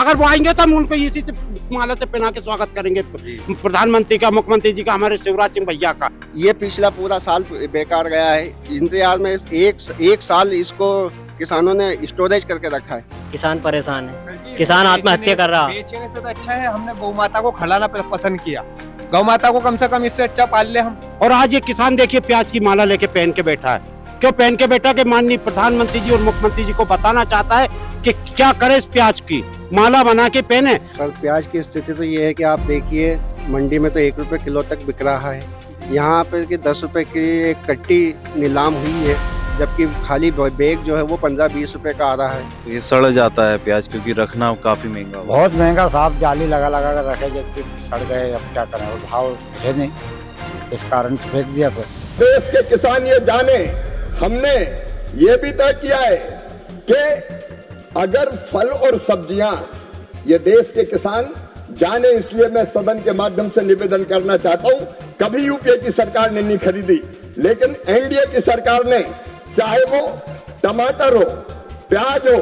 अगर वो आएंगे तो हम उनको इसी से माला से पहना के स्वागत करेंगे, प्रधानमंत्री का, मुख्यमंत्री जी का, हमारे शिवराज सिंह भैया का। ये पिछला पूरा साल बेकार गया है। इंतजार में एक साल इसको किसानों ने स्टोरेज करके रखा है। किसान परेशान है, किसान आत्महत्या कर रहा। बेचने से तो अच्छा है हमने गौ माता को खिलाना पसंद किया। गौ माता को कम से कम इससे अच्छा पाल ले हम। और आज ये किसान देखिए प्याज की माला लेके पहन के बैठा है। क्यों पहन के बैठा? कि माननीय प्रधानमंत्री जी और मुख्यमंत्री जी को बताना चाहता है कि क्या करे, इस प्याज की माला बना के पहने। सर, प्याज की स्थिति तो ये है कि आप देखिए मंडी में तो 1 रुपए किलो तक बिक रहा है। यहाँ पे कि 10 रुपए की एक कट्टी नीलाम हुई है, जबकि खाली बैग जो है वो 15-20 रुपए का आ रहा है। ये सड़ जाता है प्याज, क्योंकि रखना काफी महंगा होगा। बहुत महंगा साहब, जाली लगा लगा कर रखे, जबकि सड़ गए। अब क्या करें, भाव है नहीं, इस कारण से फेंक दिया। फिर देश के किसान ये जाने, हमने ये भी तय किया है कि अगर फल और सब्जियां ये देश के किसान जाने, इसलिए मैं सदन के माध्यम से निवेदन करना चाहता हूं, कभी यूपीए की सरकार ने नहीं खरीदी, लेकिन एनडीए की सरकार ने, चाहे वो टमाटर हो, प्याज हो,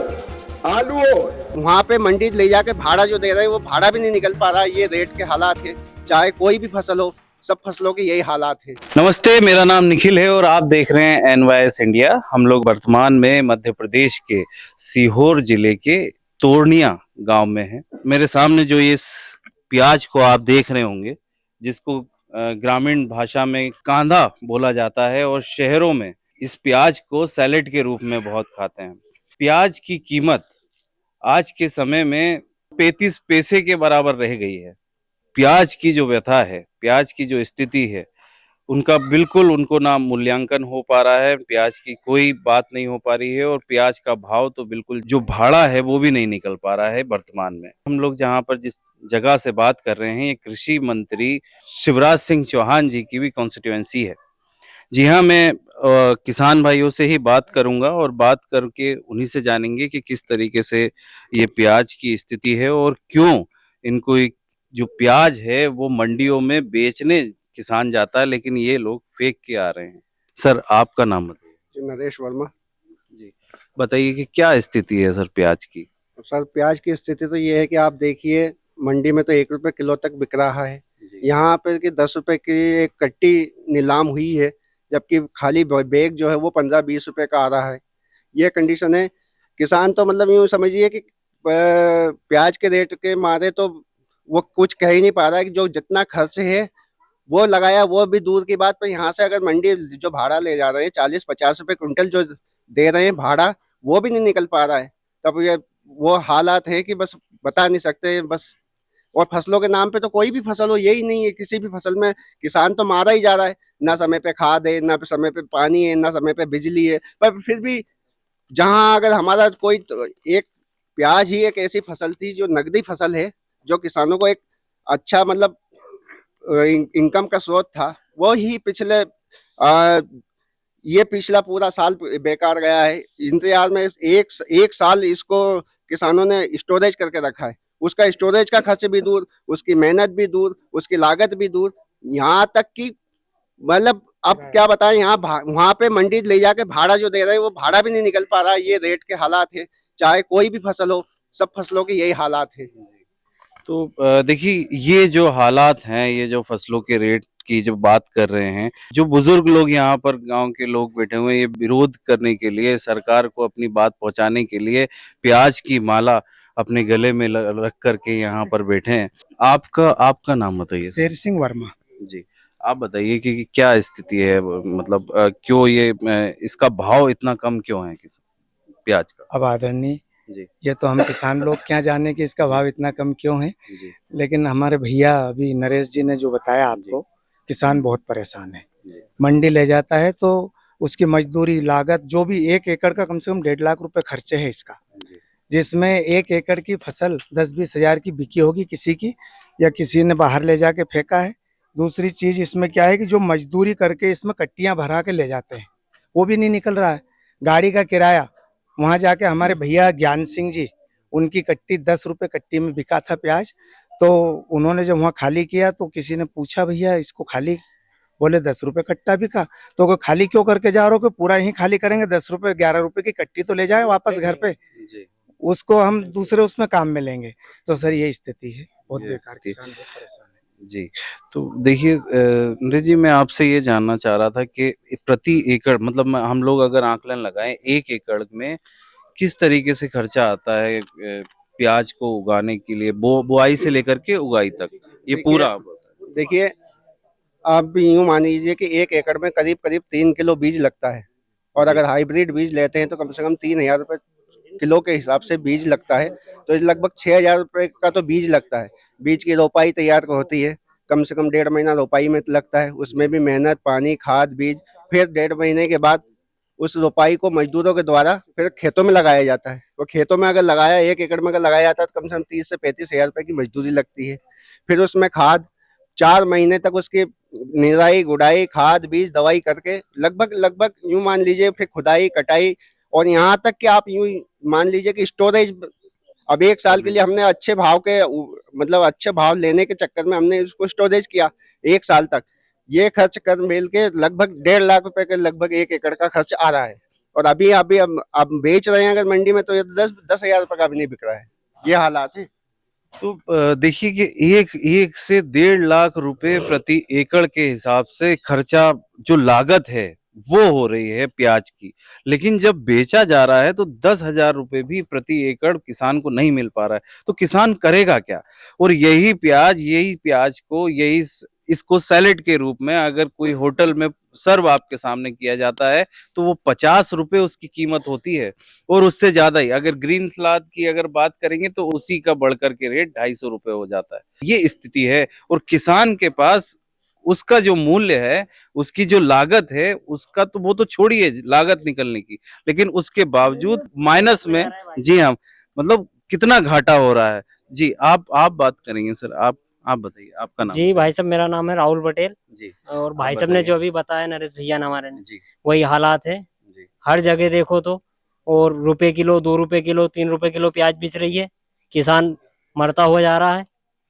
आलू हो, वहाँ पे मंडी ले जाके भाड़ा जो दे रहे हैं वो भाड़ा भी नहीं निकल पा रहा है। ये रेट के हालात है, चाहे कोई भी फसल हो, सब फसलों के यही हालात है। नमस्ते, मेरा नाम निखिल है और आप देख रहे हैं NYS इंडिया। हम लोग वर्तमान में मध्य प्रदेश के सीहोर जिले के तोरनिया गांव में हैं। मेरे सामने जो ये प्याज को आप देख रहे होंगे, जिसको ग्रामीण भाषा में कांदा बोला जाता है और शहरों में इस प्याज को सैलेड के रूप में बहुत खाते हैं। प्याज की कीमत आज के समय में 35 पैसे के बराबर रह गई है। प्याज की जो व्यथा है, प्याज की जो स्थिति है, उनका बिल्कुल उनको ना मूल्यांकन हो पा रहा है, प्याज की कोई बात नहीं हो पा रही है और प्याज का भाव तो बिल्कुल जो भाड़ा है वो भी नहीं निकल पा रहा है वर्तमान में। हम लोग जहां पर जिस जगह से बात कर रहे हैं, ये कृषि मंत्री शिवराज सिंह चौहान जी की भी कॉन्स्टिट्यूएंसी है। जी हाँ, मैं किसान भाइयों से ही बात करूंगा और बात करके उन्हीं से जानेंगे कि किस तरीके से ये प्याज की स्थिति है और क्यों इनको जो प्याज है वो मंडियों में बेचने किसान जाता है, लेकिन ये लोग फेंक के आ रहे हैं। सर, आपका नाम बताइए। नरेश वर्मा जी, बताइए कि क्या स्थिति है सर प्याज की। सर, प्याज की स्थिति तो ये है कि आप देखिए मंडी में तो 1 रुपए किलो तक बिक रहा है। यहाँ पे कि 10 रुपए की एक कट्टी नीलाम हुई है, जबकि खाली बैग जो है वो 15-20 रुपए का आ रहा है। ये कंडीशन है। किसान तो मतलब यूँ समझिए कि प्याज के रेट के मारे तो वो कुछ कह ही नहीं पा रहा है कि जो जितना खर्च है वो लगाया वो भी दूर की बात। पर यहाँ से अगर मंडी जो भाड़ा ले जा रहे हैं 40-50 रुपए क्विंटल जो दे रहे हैं भाड़ा, वो भी नहीं निकल पा रहा है। तब ये वो हालात है कि बस बता नहीं सकते बस। और फसलों के नाम पे तो कोई भी फसल हो, यही नहीं है, किसी भी फसल में किसान तो मारा ही जा रहा है। ना समय पे खाद है, ना समय पे पानी है, ना समय पे बिजली है। पर फिर भी जहाँ अगर हमारा कोई तो एक प्याज ही एक ऐसी फसल थी जो नकदी फसल है, जो किसानों को एक अच्छा मतलब इनकम का स्रोत था, वो ही ये पिछला पूरा साल बेकार गया है। इंतजार में एक साल इसको किसानों ने स्टोरेज करके रखा है। उसका स्टोरेज का खर्च भी दूर, उसकी मेहनत भी दूर, उसकी लागत भी दूर, यहाँ तक कि मतलब अब क्या बताएं, यहाँ वहाँ पे मंडी ले जाके भाड़ा जो दे रहे हैं वो भाड़ा भी नहीं निकल पा रहा है। ये रेट के हालात है, चाहे कोई भी फसल हो, सब फसलों के यही हालात है। तो देखिए, ये जो हालात हैं, ये जो फसलों के रेट की जो बात कर रहे हैं, जो बुजुर्ग लोग यहाँ पर गांव के लोग बैठे हुए हैं, ये विरोध करने के लिए, सरकार को अपनी बात पहुंचाने के लिए प्याज की माला अपने गले में रख करके यहाँ पर बैठे हैं। आपका नाम बताइए। शेर सिंह वर्मा जी, आप बताइए कि क्या स्थिति है, मतलब क्यों ये इसका भाव इतना कम क्यों है प्याज का। अब आदरणीय जी ये तो हम किसान लोग क्या जाने कि इसका भाव इतना कम क्यों है, जी लेकिन हमारे भैया अभी नरेश जी ने जो बताया आपको, किसान बहुत परेशान है। मंडी ले जाता है तो उसकी मजदूरी लागत जो भी 1 एकड़ का कम से कम 1.5 लाख रुपए खर्चे है इसका, जिसमें 1 एकड़ की फसल 10-20 हजार की बिकी होगी किसी की, या किसी ने बाहर ले जाके फेंका है। दूसरी चीज इसमें क्या है कि जो मजदूरी करके इसमें कट्टियां भरा के ले जाते हैं वो भी नहीं निकल रहा है। गाड़ी का किराया, वहां जाके हमारे भैया ज्ञान सिंह जी, उनकी कट्टी 10 रुपए कट्टी में बिका था प्याज। तो उन्होंने जब वहाँ खाली किया तो किसी ने पूछा, भैया इसको खाली, बोले 10 रुपए कट्टा बिका। तो वो खाली क्यों करके जा रहे हो, कि पूरा ही खाली करेंगे, 10 रुपए 11 रुपए की कट्टी तो ले जाए वापस घर पे। उसको हम दूसरे उसमें काम में लेंगे। तो सर ये स्थिति है, बहुत ये बेकार, स्थिति। किसान बहुत परेशान है। जी, तो देखिए नरेश जी, मैं आपसे ये जानना चाह रहा था कि प्रति एकड़ मतलब हम लोग अगर आकलन लगाएं, 1 एकड़ में किस तरीके से खर्चा आता है प्याज को उगाने के लिए, बुआई से लेकर के उगाई तक, ये पूरा आप बताएं। देखिए, आप यूं मान लीजिए कि 1 एकड़ में करीब करीब 3 किलो बीज लगता है, और जी। अगर हाइब्रिड बीज लेते हैं तो कम से कम 3,000 रुपये किलो के हिसाब से बीज लगता है। तो लगभग 6,000 रुपये का तो बीज लगता है। बीज की रोपाई तैयार होती है, कम से कम 1.5 महीना रोपाई में लगता है। उसमें भी मेहनत, पानी, खाद, बीज। फिर 1.5 महीने के बाद उस रोपाई को मजदूरों के द्वारा फिर खेतों में लगाया जाता है। वो खेतों में अगर लगाया, 1 एकड़ में अगर लगाया जाता है तो कम से कम 30 से 35 हज़ार रुपये की मजदूरी लगती है। फिर उसमें खाद, 4 महीने तक उसकी निराई गुड़ाई, खाद, बीज, दवाई करके लगभग यूं मान लीजिए, फिर खुदाई, कटाई, और यहाँ तक कि आप यूं मान लीजिए कि स्टोरेज। अब 1 साल के लिए हमने अच्छे भाव के मतलब अच्छे भाव लेने के चक्कर में हमने उसको स्टोरेज किया 1 साल तक। ये खर्च कर मिल के लगभग 1.5 लाख रुपए के लगभग 1 एकड़ का खर्च आ रहा है। और अभी अभी अब बेच रहे हैं अगर मंडी में, तो ये 10,000 रुपए का भी नहीं बिक रहा है। ये हालात है। तो देखिए कि एक से 1.5 लाख रुपए प्रति एकड़ के हिसाब से खर्चा जो लागत है वो हो रही है प्याज की, लेकिन जब बेचा जा रहा है तो 10,000 रुपए भी प्रति एकड़ किसान को नहीं मिल पा रहा है, तो किसान करेगा क्या? और यही प्याज को इसको सैलेड के रूप में अगर कोई होटल में सर्व आपके सामने किया जाता है तो वो 50 रुपए उसकी कीमत होती है, और उससे ज्यादा ही अगर ग्रीन सलाद की अगर बात करेंगे तो उसी का बढ़कर के रेट 250 रुपए हो जाता है। ये स्थिति है, और किसान के पास उसका जो मूल्य है, उसकी जो लागत है, उसका तो वो तो छोड़िए लागत निकलने की, लेकिन उसके बावजूद माइनस में, जी हाँ, मतलब कितना घाटा हो रहा है। जी, आप बात करेंगे सर, आप बताइए, आपका नाम? जी भाई साहब, मेरा नाम है राहुल पटेल। जी, और आप भाई साहब ने बताइए। जो अभी बताया नरेश भैया ने हमारे ने, जी, वही हालात है। जी, हर जगह देखो तो, और रुपए किलो, 2 रुपए किलो, 3 रुपए किलो प्याज बिच रही है। किसान मरता हुआ जा रहा है।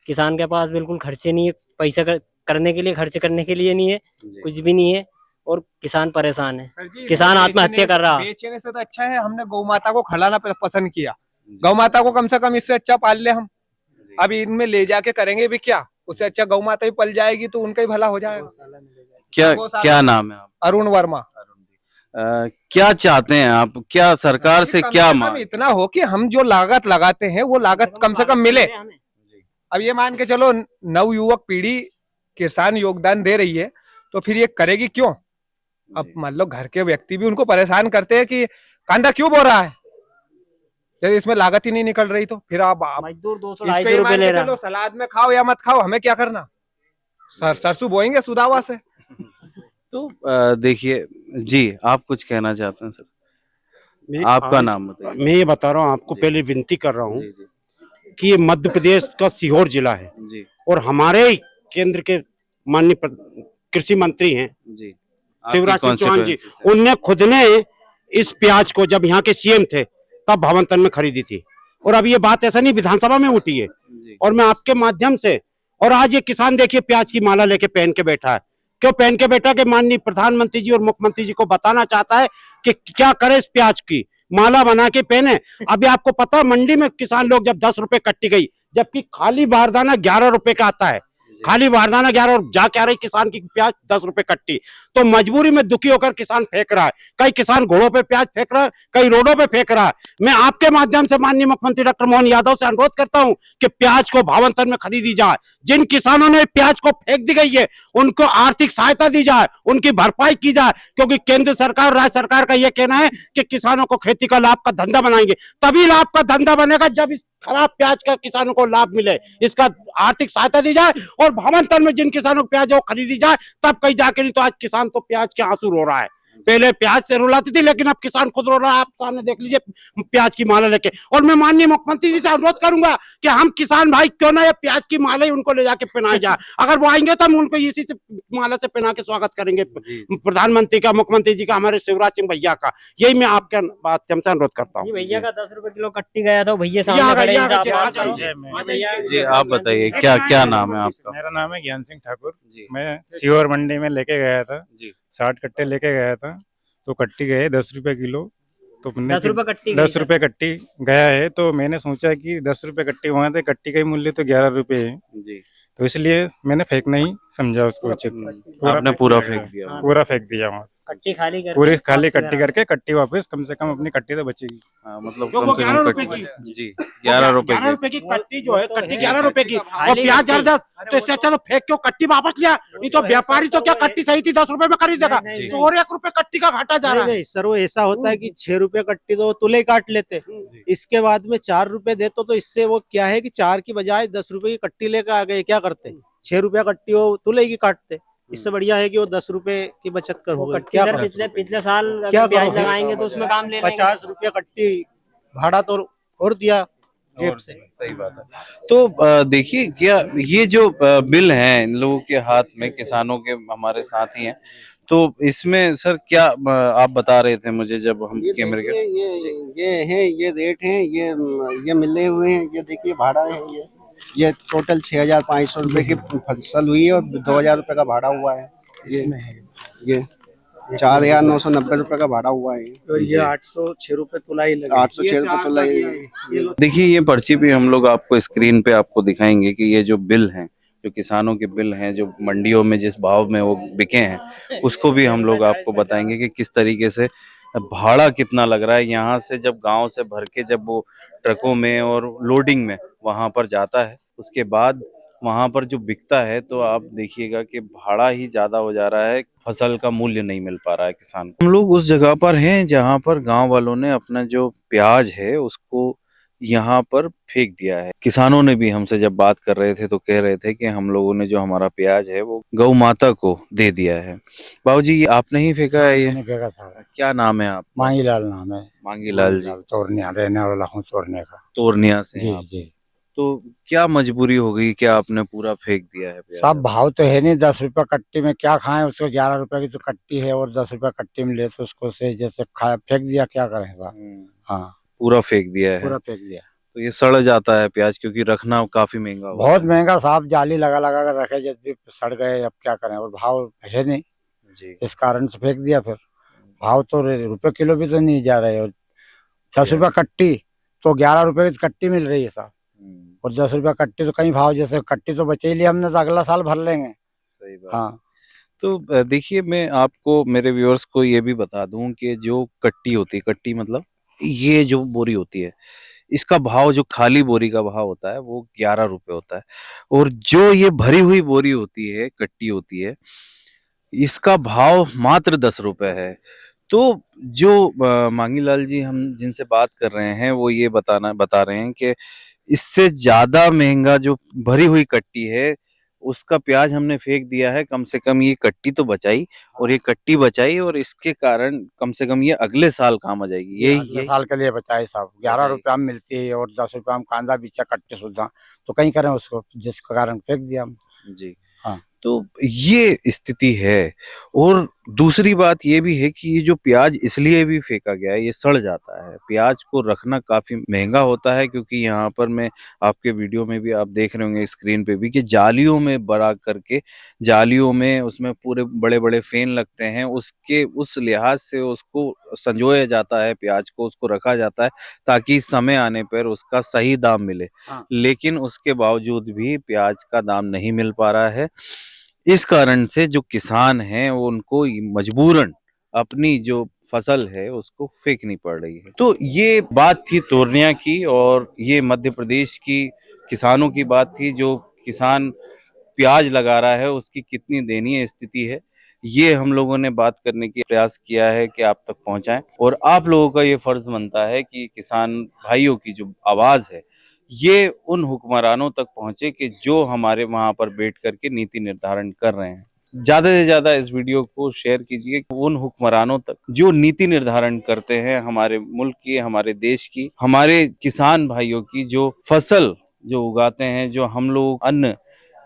किसान के पास बिल्कुल खर्चे नहीं है, पैसा करने के लिए, खर्च करने के लिए नहीं है, जी। कुछ भी नहीं है, और किसान परेशान है। सर जी, किसान आत्महत्या कर रहा। बेचने से तो अच्छा है हमने गौ माता को खिलाना पसंद किया। जी। गौ माता को कम से कम इससे अच्छा पाल ले हम। जी। अभी इनमें ले जाके करेंगे भी क्या? उससे अच्छा गौ माता ही पल जाएगी तो उनका ही भला हो जाएगा। क्या नाम है आप? अरुण वर्मा। अरुण जी, क्या चाहते हैं आप? क्या सरकार से कम क्या कम मांग? इतना हो कि हम जो लागत लगाते हैं वो लागत कम से कम मिले। अब ये मान के चलो, नव युवक पीढ़ी किसान योगदान दे रही है, तो फिर ये करेगी क्यों? अब मान लो घर के व्यक्ति भी उनको परेशान करते हैं कि कांदा क्यों बो रहा है, जब इसमें लागत ही नहीं निकल रही। तो फिर आप मजदूर 200 इसको 250 ये रुपए मान ले के रहा चलो, सलाद में खाओ या मत खाओ, हमें क्या करना? सरसों बोएंगे सुदावा से। तो देखिए, जी, आप कुछ कहना चाहते हैं सर? आपका नाम बताइए। मैं ये बता रहा हूँ आपको, जी। पहले विनती कर रहा हूँ जी, जी, कि ये मध्य प्रदेश का सीहोर जिला है, जी, और हमारे ही केंद्र के माननीय कृषि मंत्री हैं जी। शिवराज आपकी सिंह चौहान जी। constituency से। उनने खुद ने इस प्याज को, जब यहाँ के सीएम थे तब भवनतन में खरीदी थी, और अब ये बात ऐसा नहीं विधानसभा में उठी है, जी, और मैं आपके माध्यम से, और आज ये किसान देखिए प्याज की माला लेके पहन के बैठा है। क्यों पहन के बैठा? कि माननीय प्रधानमंत्री जी और मुख्यमंत्री जी को बताना चाहता है कि क्या करे इस प्याज की माला बना के पहने। अभी आपको पता है मंडी में किसान लोग जब 10 रुपए कट्टी गई, जबकि खाली बारदाना 11 रुपए का आता है, खाली बारदाना 11, और जा क्या रही किसान की प्याज 10 रुपए कट्टी। तो मजबूरी में दुखी होकर किसान फेंक रहा है। कई किसान घोड़ों पे प्याज फेंक रहा है, कई रोडों पे फेंक रहा है। मैं आपके माध्यम से माननीय मुख्यमंत्री डॉक्टर मोहन यादव से अनुरोध करता हूं कि प्याज को भावंतर में खरीदी जाए। जिन किसानों ने प्याज को फेंक दी गई है उनको आर्थिक सहायता दी जाए, उनकी भरपाई की जाए, क्योंकि केंद्र सरकार, राज्य सरकार का यह कहना है कि किसानों को खेती का लाभ का धंधा बनाएंगे। तभी लाभ का धंधा बनेगा जब इस खराब प्याज का किसानों को लाभ मिले, इसका आर्थिक सहायता दी जाए, और भवनतन में जिन किसानों को प्याज वो खरीदी जाए, तब कहीं जाके। नहीं तो आज किसान तो प्याज के आंसू रो रहा है। पहले प्याज से रुलाती थी, लेकिन अब किसान खुद रो रहा है। आप सामने देख लीजिए प्याज की माला लेके। और मैं माननीय मुख्यमंत्री जी से अनुरोध करूंगा कि हम किसान भाई क्यों ना ये प्याज की माला ही उनको ले जाके पहनाई जाए। अगर वो आएंगे तो हम उनको इसी से माला से पहना के स्वागत करेंगे, प्रधानमंत्री का, मुख्यमंत्री जी का, हमारे शिवराज सिंह भैया का। यही मैं आपके माध्यम से अनुरोध करता हूँ। भैया का 10 रुपए किलो कट्टी गया था, भैया यहाँ सामने का- खड़े हैं, यहाँ का- आप बात जी, करो। जी, आप बताइए, क्या नाम है आपका? मेरा नाम है ज्ञान सिंह ठाकुर। जी, मैं सीहोर मंडी में लेके गया था, जी, 60 कट्टे लेके गया था। तो कट्टी गए 10 रुपए किलो, तो मैंने 10 रुपए कट्टी 10 रुपए कट्टी गया है, तो मैंने सोचा कि 10 रुपए कट्टी वहां थे, कट्टी का ही मूल्य तो 11 रुपए है, जी तो इसलिए मैंने फेंकना ही समझा उसको उचित। आपने पूरा फेंक दिया। पूरा फेंक दिया वहाँ, कट्टी खाली करके पूरी खाली वापस कट्टी करके कट्टी वापस, कम से कम अपनी कट्टी तो बचेगी। हाँ, मतलब जो कम वो से 11 कम रुपए कट्टी जी 11 रुपए 11 की। रुपए की कट्टी जो है, कट्टी 11 रुपए की, और खाली प्याज कट्टी। 10, तो इससे अच्छा तो फेंक क्यों कट्टी वापस लिया। नहीं तो व्यापारी तो क्या कट्टी सही थी 10 रुपए में खरीदेगा, तो और 1 रुपए कट्टी का घाटा जा रहा है। नहीं सर, वो ऐसा होता है कि 6 रुपए कट्टी तो वो तुले काट लेते, इसके बाद में 4 रुपए देते, तो इससे वो क्या है कि 4 की बजाय 10 रुपए की कट्टी लेकर आ गए, क्या करते 6 रुपया कट्टी वो तुले की काटते। इससे बढ़िया है कि वो 10 रुपए की बचत कर हो गई। कट्टी क्या सर करो? पिछले साल अगर क्या प्याज करो? लगाएंगे तो उसमें काम ले लेंगे। 50 रुपया कट्टी भाड़ा तो और दिया जेब से। सही बात है। तो देखिए क्या ये जो बिल हैं इन लोगों के हाथ में, किसानों के हमारे साथी हैं, तो इसमें सर क्या आप बता रहे थे मुझे जब हम ये कैमरे के देखिए, ये है, ये रेट है, ये मिले हुए हैं, ये देखिए भाड़ा है, ये टोटल 6,500 रुपए की फसल हुई है और 2,000 रुपए का भाड़ा हुआ है। ये 4,990 रुपए का भाड़ा हुआ है। तो ये 806 रुपए तुलाई लगे। 806 रुपए तो लगे। देखिए ये पर्ची भी हम लोग आपको स्क्रीन पे आपको दिखाएंगे कि ये जो बिल हैं, जो किसानों के बिल हैं, जो मंडियों में जिस भाव में वो बिके हैं, उसको भी हम लोग आपको बताएंगे कि किस तरीके से भाड़ा कितना लग रहा है। यहाँ से जब गांव से भर के जब वो ट्रकों में और लोडिंग में वहां पर जाता है, उसके बाद वहां पर जो बिकता है, तो आप देखिएगा कि भाड़ा ही ज्यादा हो जा रहा है, फसल का मूल्य नहीं मिल पा रहा है किसान को। हम लोग उस जगह पर हैं जहां पर गांव वालों ने अपना जो प्याज है उसको यहाँ पर फेंक दिया है। किसानों ने भी हमसे जब बात कर रहे थे तो कह रहे थे कि हम लोगों ने जो हमारा प्याज है वो गौ माता को दे दिया है। बाबूजी ये आपने ही फेंका है ये? मैंने फेंका था। क्या नाम है आप? मांगीलाल नाम है। मांगीलाल जी, तोरनिया रहने वाला हूँ, तोरने का। तोरनिया से हैं जी आप। जी। तो क्या मजबूरी हो गई कि आपने पूरा फेंक दिया है प्याज? सब भाव तो है नहीं, 10 रुपए कट्टी में क्या खाएं, उसको 11 रुपए की तो कट्टी है और 10 रुपए कट्टी में ले तो उसको से जैसे खाया फेंक दिया, क्या करें साहब। हाँ पूरा फेंक दिया है। पूरा फेंक दिया। तो ये सड़ जाता है प्याज, क्योंकि रखना काफी महंगा होता बहुत महंगा साहब, जाली लगा लगा कर रखे, जब भी सड़ गए, अब क्या करें, और भाव है नहीं, है जी। इस कारण से फेंक दिया। फिर भाव तो रुपए किलो भी तो नहीं जा रहे, और 10 रुपए कट्टी तो 11 रुपए की कट्टी मिल रही है साहब, और 10 रुपया कट्टी तो कहीं भाव, जैसे कट्टी तो बचे ही लिया हमने, तो अगला साल भर लेंगे। सही बात। हाँ तो देखिए मैं आपको, मेरे व्यूअर्स को ये भी बता दूं कि जो कट्टी होती है, कट्टी मतलब ये जो बोरी होती है, इसका भाव, जो खाली बोरी का भाव होता है वो 11 रुपए होता है, और जो ये भरी हुई बोरी होती है, कट्टी होती है, इसका भाव मात्र 10 रुपए है। तो जो मांगीलाल जी हम जिनसे बात कर रहे हैं वो ये बता रहे हैं कि इससे ज्यादा महंगा जो भरी हुई कट्टी है उसका प्याज हमने फेंक दिया है, कम से कम ये कट्टी तो बचाई, और ये कट्टी बचाई, और इसके कारण कम से कम ये अगले साल काम आ जाएगी। अगले यही साल के लिए बचाए साहब, 11 बचाई। रुपया में मिलती है और 10 रुपया में कांदा बीचा कट्टी सुधा, तो कहीं करें उसको, जिसके कारण फेंक दिया हम। जी हाँ। तो ये स्थिति है। और दूसरी बात ये भी है कि ये जो प्याज इसलिए भी फेंका गया है, ये सड़ जाता है। प्याज को रखना काफी महंगा होता है, क्योंकि यहाँ पर मैं आपके वीडियो में भी आप देख रहे होंगे स्क्रीन पे भी कि जालियों में बड़ा करके, जालियों में उसमें पूरे बड़े बड़े फेन लगते हैं, उसके उस लिहाज से उसको संजोया जाता है, प्याज को उसको रखा जाता है ताकि समय आने पर उसका सही दाम मिले। हाँ। लेकिन उसके बावजूद भी प्याज का दाम नहीं मिल पा रहा है। इस कारण से जो किसान हैं वो उनको मजबूरन अपनी जो फसल है उसको फेंकनी पड़ रही है। तो ये बात थी तोरनिया की, और ये मध्य प्रदेश की किसानों की बात थी। जो किसान प्याज लगा रहा है उसकी कितनी दयनीय स्थिति है, ये हम लोगों ने बात करने की प्रयास किया है कि आप तक पहुंचाएं। और आप लोगों का ये फर्ज बनता है कि किसान भाइयों की जो आवाज है ये उन हुक्मरानों तक पहुंचे कि जो हमारे वहां पर बैठ करके नीति निर्धारण कर रहे हैं। ज्यादा से ज्यादा इस वीडियो को शेयर कीजिए उन हुक्मरानों तक जो नीति निर्धारण करते हैं हमारे मुल्क की, हमारे देश की, हमारे किसान भाइयों की, जो फसल जो उगाते हैं, जो हम लोग अन्न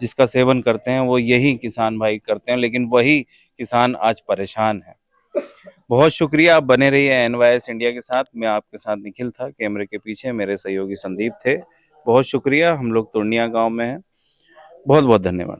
जिसका सेवन करते हैं वो यही किसान भाई करते हैं, लेकिन वही किसान आज परेशान है। बहुत शुक्रिया, आप बने रहिए NYS इंडिया के साथ। मैं आपके साथ निखिल था, कैमरे के पीछे मेरे सहयोगी संदीप थे। बहुत शुक्रिया। हम लोग तोरनिया गांव में हैं। बहुत बहुत धन्यवाद।